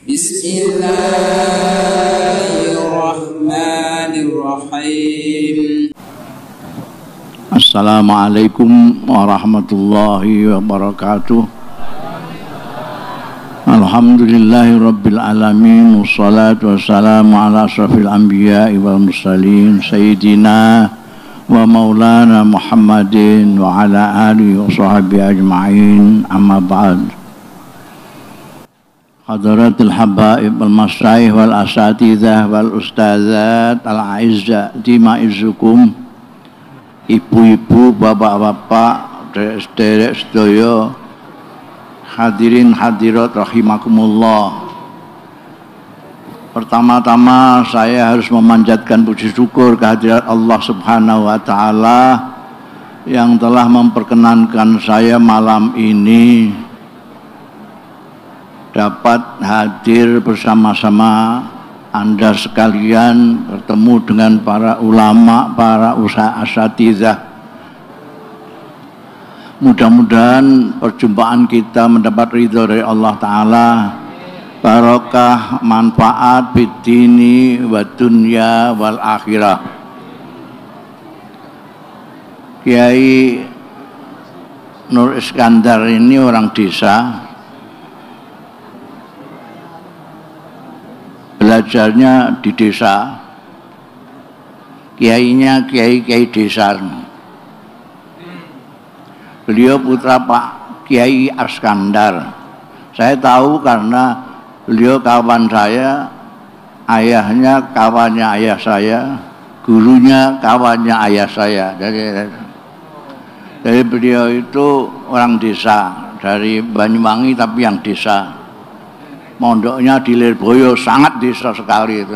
Bismillahirrahmanirrahim. Assalamualaikum warahmatullahi wabarakatuh. Alhamdulillahi rabbil alamin. Wassalatu wassalamu ala asrafil anbiya'i wal mursalin Sayyidina wa maulana Muhammadin wa ala alihi wa sahbihi ajma'in. Amma ba'd. Hadaratul habaib wal masyayikh wal asatidzah wal ustadzat al a'izzah dima'izzukum, ibu-ibu, bapak-bapak, derek sedaya, hadirin hadirat rahimakumullah. Pertama-tama saya harus memanjatkan puji syukur kehadirat Allah Subhanahu wa taala yang telah memperkenankan saya malam ini dapat hadir bersama-sama Anda sekalian, bertemu dengan para ulama, para asatidzah. Mudah-mudahan perjumpaan kita mendapat ridho dari Allah Ta'ala, barokah, manfaat bidini wa dunya wal akhirah. Kiai Nur Iskandar ini orang desa, belajarnya di desa, kiainya kiai desa. Beliau putra Pak Kiai Iskandar. Saya tahu karena beliau kawan saya, ayahnya kawannya ayah saya, gurunya kawannya ayah saya. Jadi beliau itu orang desa, dari Banyuwangi tapi yang desa. Mondoknya di Lirboyo, sangat desa sekali itu.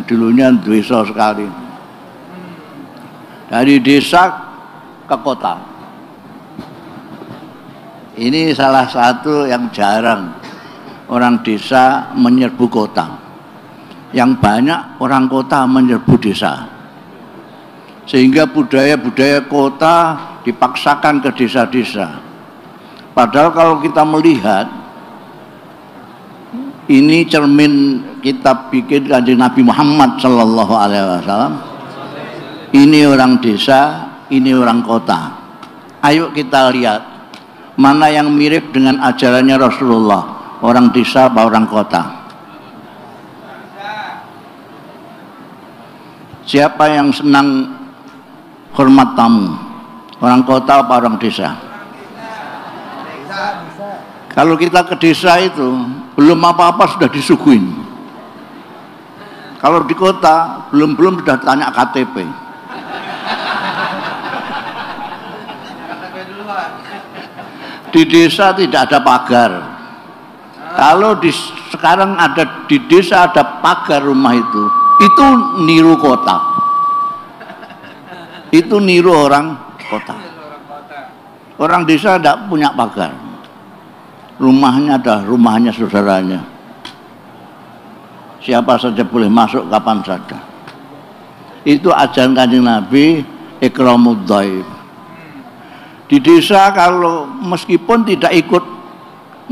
Dulunya desa sekali. Dari desa ke kota. Ini salah satu yang jarang orang desa menyerbu kota. Yang banyak orang kota menyerbu desa. Sehingga budaya-budaya kota dipaksakan ke desa-desa. Padahal kalau kita melihat, ini cermin kita bikin Kanjeng Nabi Muhammad Sallallahu Alaihi Wasallam. Ini orang desa, ini orang kota. Ayo kita lihat mana yang mirip dengan ajarannya Rasulullah, orang desa apa orang kota. Siapa yang senang hormat tamu, orang kota apa orang desa? Kalau kita ke desa itu belum apa-apa sudah disuguhin. Kalau di kota belum sudah tanya KTP. Di desa tidak ada pagar. Kalau sekarang ada di desa ada pagar rumah itu niru kota. Itu niru orang kota. Orang desa tidak punya pagar. Rumahnya ada rumahnya saudaranya. Siapa saja boleh masuk kapan saja. Itu ajaran Kanjeng Nabi, ikramud dhaif. Di desa kalau meskipun tidak ikut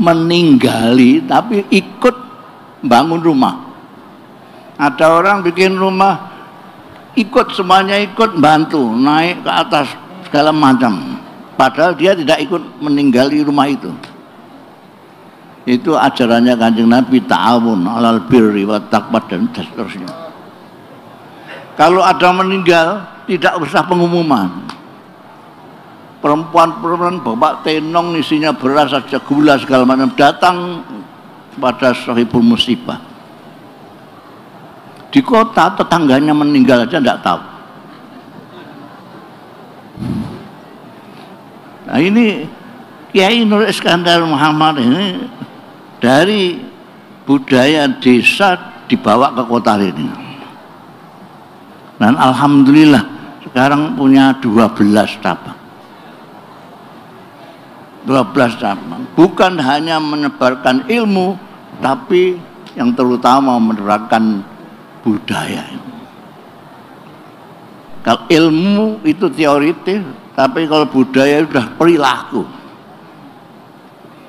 meninggali, tapi ikut bangun rumah. Ada orang bikin rumah, ikut semuanya, ikut bantu naik ke atas segala macam, padahal dia tidak ikut meninggali rumah itu. Itu ajarannya Kanjeng Nabi, ta'awun 'alal birri wat taqwa dan seterusnya. Kalau ada meninggal tidak usah pengumuman. Perempuan-perempuan bawa tenong isinya beras saja, gula segala macam, datang pada sahibul musibah. Di kota tetangganya meninggal aja tidak tahu. Nah ini Kiai Nur Iskandar Muhammad ini dari budaya desa dibawa ke kota ini. Dan alhamdulillah sekarang punya 12 cabang. 12 cabang. Bukan hanya menyebarkan ilmu, tapi yang terutama menerapkan budaya. Kalau ilmu itu teoritis, tapi kalau budaya sudah perilaku.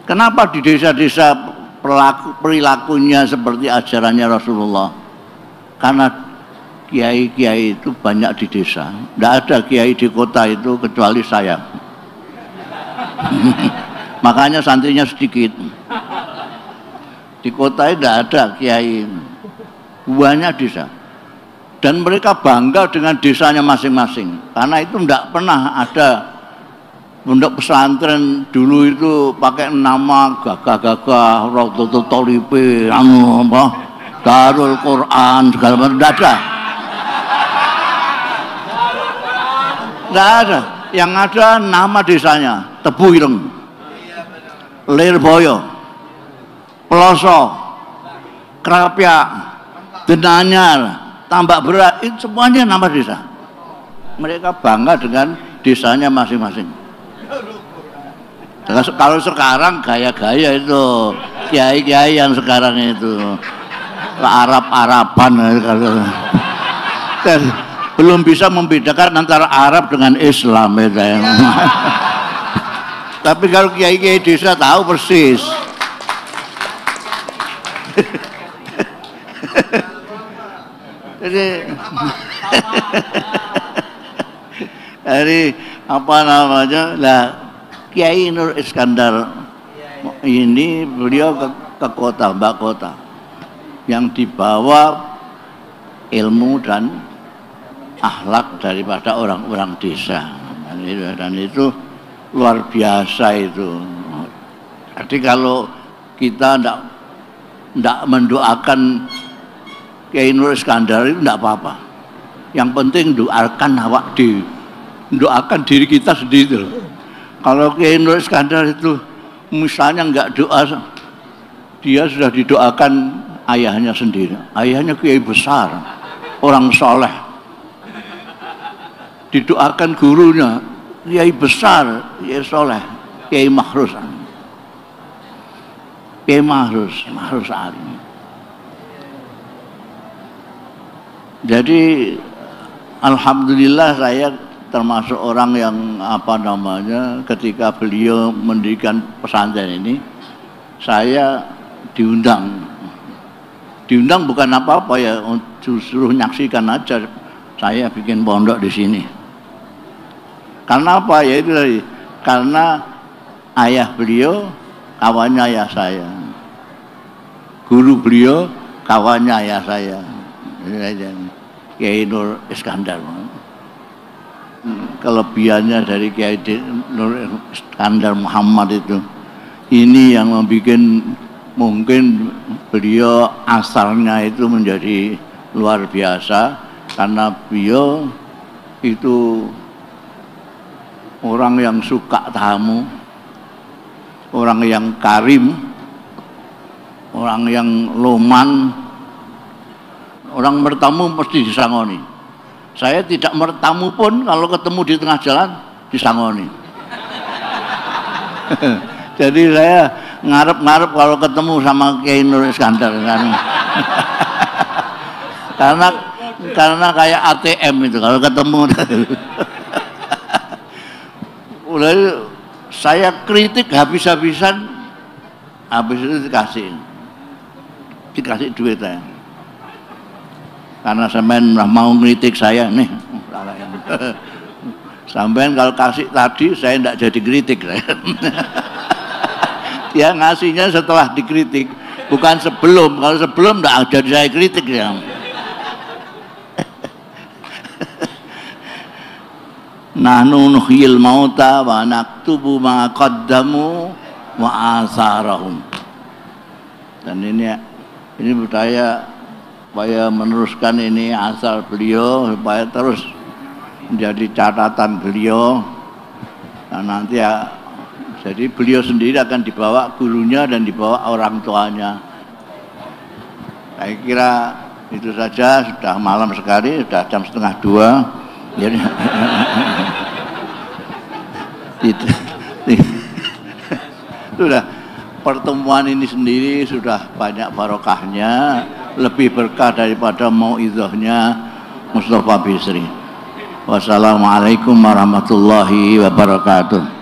Kenapa di desa-desa perilakunya seperti ajarannya Rasulullah? Karena kiai-kiai itu banyak di desa. Tidak ada kiai di kota itu kecuali saya. Makanya santrinya sedikit. Di kota itu tidak ada kiai, banyak desa. Dan mereka bangga dengan desanya masing-masing. Karena itu tidak pernah ada pondok pesantren dulu itu pakai nama gagah-gagah, Raudhatul Thalibe, Darul Quran, segala macam. Tidak ada. Tidak ada. Yang ada nama desanya, Tebu Ireng, Lirboyo, Peloso, Krapyak, Denanyar, Tambak Berat, itu semuanya nama desa. Mereka bangga dengan desanya masing-masing. Kalau sekarang gaya-gaya itu kiai-kiai yang sekarang itu ke Arab-Araban, belum bisa membedakan antara Arab dengan Islam itu. Tapi kalau kiai-kiai desa tahu persis. Jadi apa namanya lah, Kiai Nur Iskandar ini beliau ke kota, Mbak Kota, yang dibawa ilmu dan akhlak daripada orang-orang desa, dan itu luar biasa itu. Jadi kalau kita tidak mendoakan Kiai Nur Iskandar itu tidak apa-apa. Yang penting doakan doakan diri kita sendiri. Kalau Kiai Nur Iskandar itu misalnya nggak doa, dia sudah didoakan ayahnya sendiri. Ayahnya kiai besar, orang soleh. Didoakan gurunya, kiai besar, kiai soleh, Kiai Mahrus. Kiai Mahrus Ali. Jadi alhamdulillah saya termasuk orang yang ketika beliau mendirikan pesantren ini, saya diundang bukan apa-apa ya, suruh nyaksikan aja saya bikin pondok di sini. Karena apa ya, itu tadi, karena ayah beliau kawannya ayah saya, guru beliau kawannya ayah saya, Kiai Nur Iskandar. Kelebihannya dari Kiai Nur Iskandar Muhammad itu, ini yang membuat mungkin beliau asalnya itu menjadi luar biasa, karena beliau itu orang yang suka tamu, orang yang karim, orang yang loman. Orang bertamu mesti disangoni. Saya tidak bertamu pun kalau ketemu di tengah jalan disangoni. Jadi saya ngarep-ngarep kalau ketemu sama Kiai Nur Iskandar karena kayak ATM itu kalau ketemu. Udah saya kritik habis-habisan, habis itu dikasih duit saya. Karena sampean mau ngeritik saya nih, sampean kalau kasih tadi saya tidak jadi kritik. Dia ngasihnya setelah dikritik, bukan sebelum. Kalau sebelum tidak jadi saya kritik ya. Nahnu nuhyil mauta wa naktubu ma qaddamu wa asarahum. Dan ini budaya supaya meneruskan ini asal beliau, supaya terus menjadi catatan beliau. Dan nanti ya, jadi beliau sendiri akan dibawa gurunya dan dibawa orang tuanya. Saya kira itu saja, sudah malam sekali, sudah jam 1:30. Jadi sudah, pertemuan ini sendiri sudah banyak barokahnya, lebih berkah daripada mauidhahnya Mustafa Bisri. Wassalamualaikum warahmatullahi wabarakatuh.